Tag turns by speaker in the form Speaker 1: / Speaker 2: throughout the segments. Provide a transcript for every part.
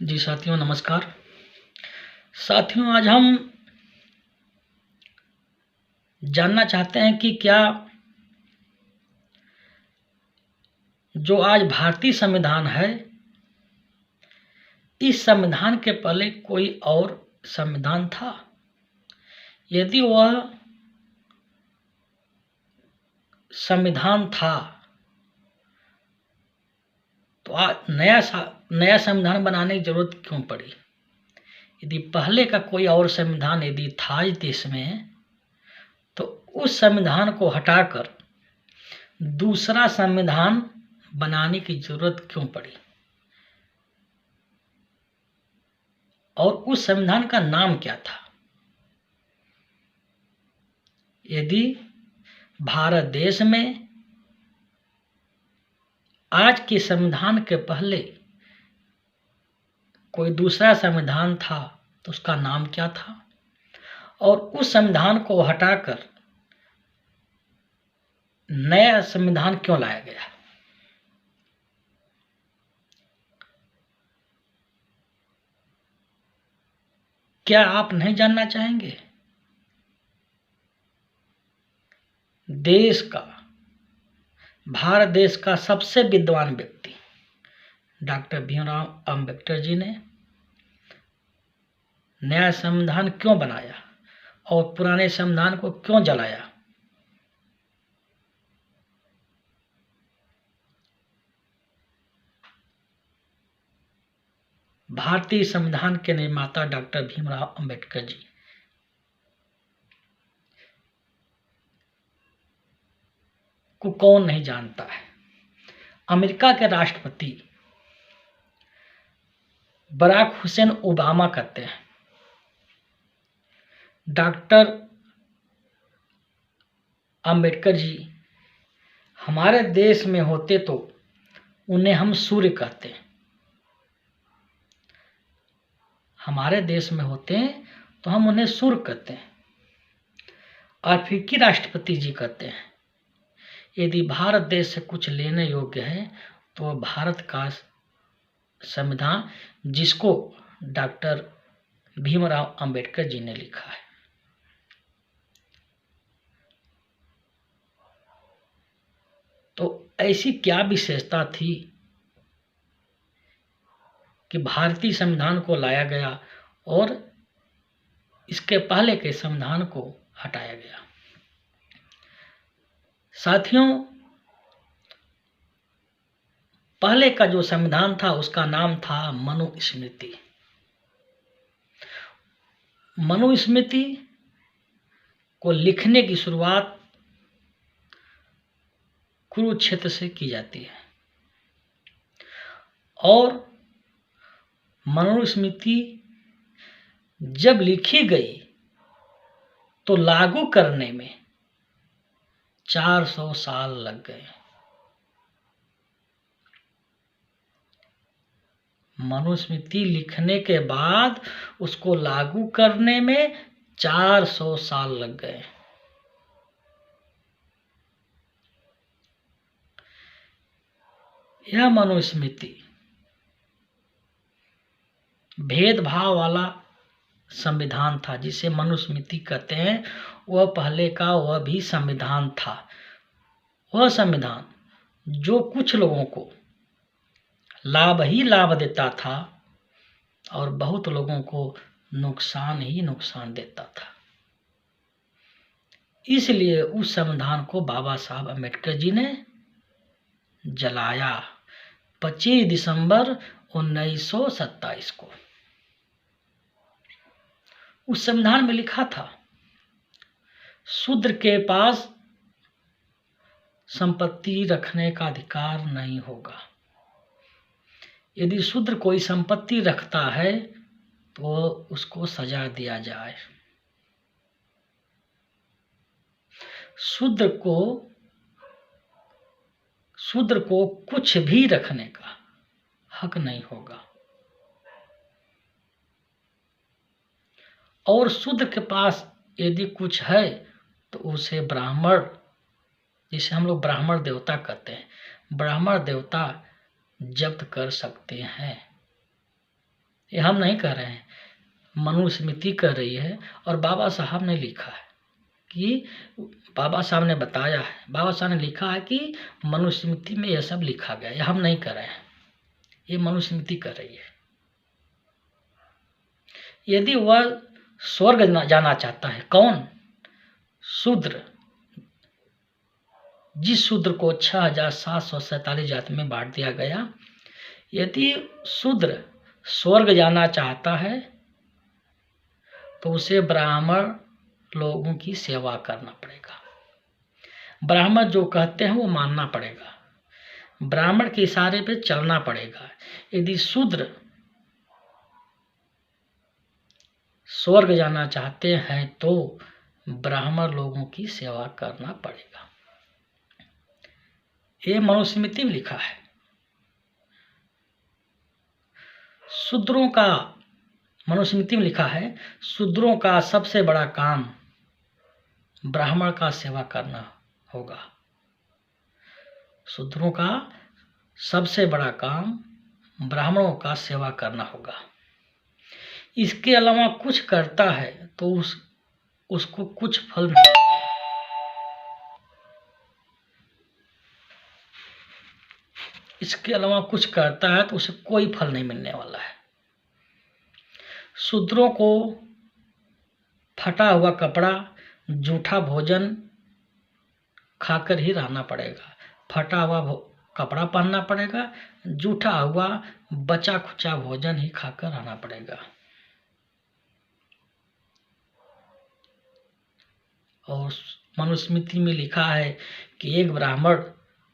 Speaker 1: जी साथियों नमस्कार। साथियों आज हम जानना चाहते हैं कि क्या जो आज भारतीय संविधान है, इस संविधान के पहले कोई और संविधान था? यदि वह संविधान था तो आज नया संविधान बनाने की जरूरत क्यों पड़ी? यदि पहले का कोई और संविधान यदि था इस देश में, तो उस संविधान को हटाकर दूसरा संविधान बनाने की जरूरत क्यों पड़ी? और उस संविधान का नाम क्या था? यदि भारत देश में आज के संविधान के पहले कोई दूसरा संविधान था तो उसका नाम क्या था? और उस संविधान को हटाकर नया संविधान क्यों लाया गया? क्या आप नहीं जानना चाहेंगे? भारत देश का सबसे विद्वान व्यक्ति डॉक्टर भीमराव अंबेडकर जी ने नया संविधान क्यों बनाया और पुराने संविधान को क्यों जलाया? भारतीय संविधान के निर्माता डॉक्टर भीमराव अंबेडकर जी को कौन नहीं जानता है? अमेरिका के राष्ट्रपति बराक हुसैन ओबामा कहते हैं डॉक्टर अंबेडकर जी हमारे देश में होते तो उन्हें हम सूर्य कहते हैं। हमारे देश में होते हैं तो हम उन्हें सूर्य कहते हैं। अफ्रीकी राष्ट्रपति जी कहते हैं यदि भारत देश से कुछ लेने योग्य है तो भारत का संविधान, जिसको डॉक्टर भीमराव अंबेडकर जी ने लिखा है। तो ऐसी क्या विशेषता थी कि भारतीय संविधान को लाया गया और इसके पहले के संविधान को हटाया गया? साथियों, पहले का जो संविधान था उसका नाम था मनुस्मृति। मनुस्मृति को लिखने की शुरुआत कुरुक्षेत्र से की जाती है और मनुस्मृति जब लिखी गई तो लागू करने में 400 साल लग गए। मनुस्मृति लिखने के बाद उसको लागू करने में 400 साल लग गए। यह मनुस्मृति भेदभाव वाला संविधान था जिसे मनुस्मृति कहते हैं। वह पहले का वह भी संविधान था। वह संविधान जो कुछ लोगों को लाभ ही लाभ देता था और बहुत लोगों को नुकसान ही नुकसान देता था। इसलिए उस संविधान को बाबा साहब अम्बेडकर जी ने जलाया 25 दिसंबर 1927 को। उस संविधान में लिखा था शूद्र के पास संपत्ति रखने का अधिकार नहीं होगा। यदि शूद्र कोई संपत्ति रखता है तो उसको सजा दिया जाए। शूद्र को कुछ भी रखने का हक नहीं होगा। और शूद्र के पास यदि कुछ है तो उसे ब्राह्मण, जिसे हम लोग ब्राह्मण देवता कहते हैं, ब्राह्मण देवता जब्त कर सकते हैं। ये हम नहीं कह रहे हैं, मनुस्मृति कर रही है और बाबा साहब ने लिखा है कि बाबा साहब ने बताया है, बाबा साहब ने लिखा है कि मनुस्मृति में यह सब लिखा गया है। ये हम नहीं कर रहे हैं, ये मनुस्मृति कर रही है। यदि वह स्वर्ग जाना चाहता है, कौन? शूद्र। जिस शूद्र को 6747 जाति में बांट दिया गया, यदि शूद्र स्वर्ग जाना चाहता है तो उसे ब्राह्मण लोगों की सेवा करना पड़ेगा। ब्राह्मण जो कहते हैं वो मानना पड़ेगा, ब्राह्मण के इशारे पे चलना पड़ेगा। यदि शूद्र स्वर्ग जाना चाहते हैं तो ब्राह्मण लोगों की सेवा करना पड़ेगा। ये मनुस्मृति में लिखा है। शूद्रों का, मनुस्मृति में लिखा है, शूद्रों का सबसे बड़ा काम ब्राह्मण का सेवा करना होगा। शूद्रों का सबसे बड़ा काम ब्राह्मणों का सेवा करना होगा। इसके अलावा कुछ करता है तो उसको कुछ फल नहीं मिलेगा। इसके अलावा कुछ करता है तो उसे कोई फल नहीं मिलने वाला है। शूद्रों को फटा हुआ कपड़ा, जूठा भोजन खाकर ही रहना पड़ेगा। फटा हुआ कपड़ा पहनना पड़ेगा, जूठा हुआ बचा खुचा भोजन ही खाकर रहना पड़ेगा। और मनुस्मृति में लिखा है कि एक ब्राह्मण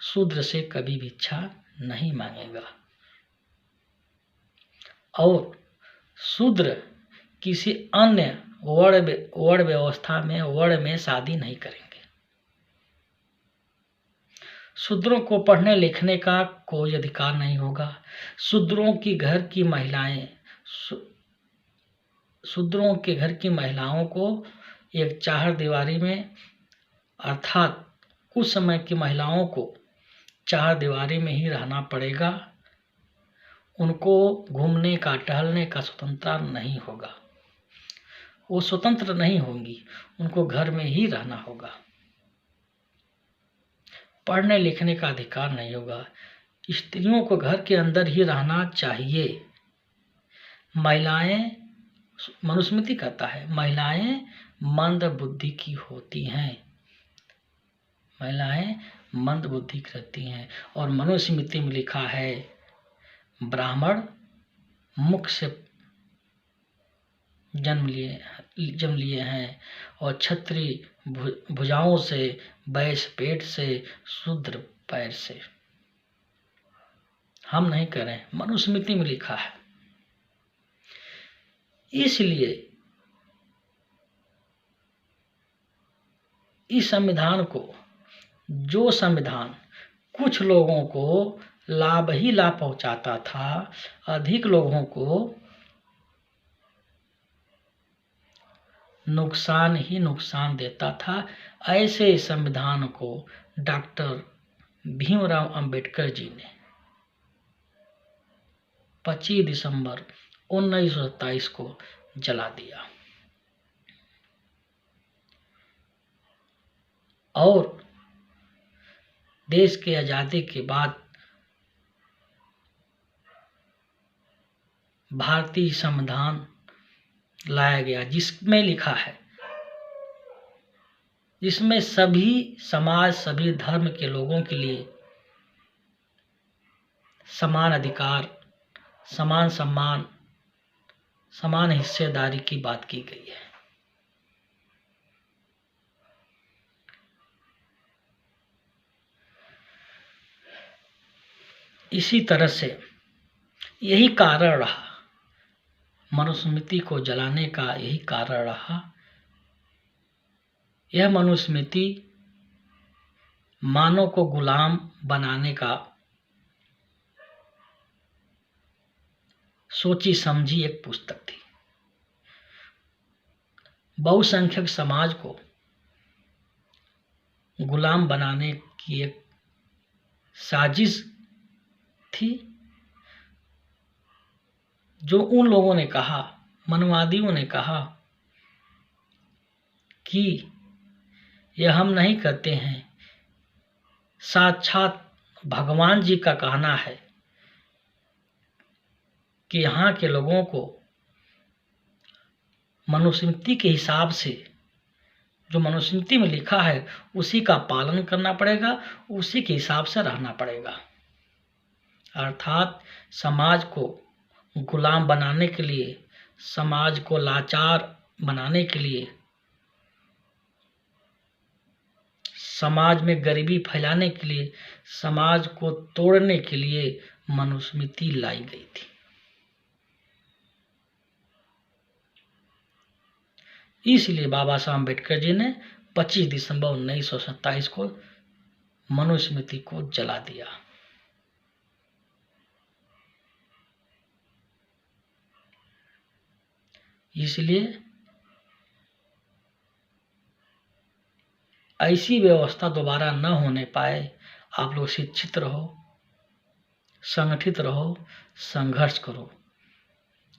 Speaker 1: शूद्र से कभी भिक्षा नहीं मांगेगा और शूद्र किसी अन्य वर्ण व्यवस्था में, वर्ण में शादी नहीं करेंगे। शूद्रों को पढ़ने लिखने का कोई अधिकार नहीं होगा। शूद्रों की घर की महिलाएं, शूद्रों के घर की महिलाओं को एक चार दीवारी में, अर्थात उस समय की महिलाओं को चार दीवारी में ही रहना पड़ेगा। उनको घूमने का, टहलने का स्वतंत्रता नहीं होगा। वो स्वतंत्र नहीं होंगी, उनको घर में ही रहना होगा। पढ़ने लिखने का अधिकार नहीं होगा। स्त्रियों को घर के अंदर ही रहना चाहिए। महिलाएं, मनुस्मृति कहता है, महिलाएं मंद बुद्धि की होती हैं। महिलाएं मंद बुद्धि की रहती हैं। और मनुस्मृति में लिखा है, ब्राह्मण मुख से जन्म लिए हैं और क्षत्रिय भुजाओं से, वैश्य पेट से, शूद्र पैर से। हम नहीं करें, मनुस्मृति में लिखा है। इसलिए इस संविधान को, जो संविधान कुछ लोगों को लाभ ही लाभ पहुंचाता था, अधिक लोगों को नुकसान ही नुकसान देता था, ऐसे संविधान को डॉक्टर भीमराव अंबेडकर जी ने 25 दिसंबर 1927 को जला दिया। और देश के आजादी के बाद भारतीय संविधान लाया गया, जिसमें लिखा है, जिसमें सभी समाज, सभी धर्म के लोगों के लिए समान अधिकार, समान सम्मान, समान हिस्सेदारी की बात की गई है। इसी तरह से यही कारण रहा, मनुस्मृति को जलाने का यही कारण रहा। यह मनुस्मृति मानव को गुलाम बनाने का सोची समझी एक पुस्तक थी। बहुसंख्यक समाज को गुलाम बनाने की एक साजिश थी, जो उन लोगों ने कहा, मनवादियों ने कहा कि यह हम नहीं कहते हैं, साक्षात भगवान जी का कहना है कि यहाँ के लोगों को मनुस्मृति के हिसाब से, जो मनुस्मृति में लिखा है उसी का पालन करना पड़ेगा, उसी के हिसाब से रहना पड़ेगा। अर्थात समाज को गुलाम बनाने के लिए, समाज को लाचार बनाने के लिए, समाज में गरीबी फैलाने के लिए, समाज को तोड़ने के लिए मनुस्मृति लाई गई थी। इसलिए बाबा साहब अम्बेडकर जी ने 25 दिसंबर 1927 को मनुस्मृति को जला दिया। इसलिए ऐसी व्यवस्था दोबारा न होने पाए, आप लोग शिक्षित रहो, संगठित रहो, संघर्ष करो।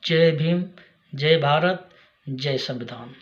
Speaker 1: जय भीम, जय भारत, जय संविधान।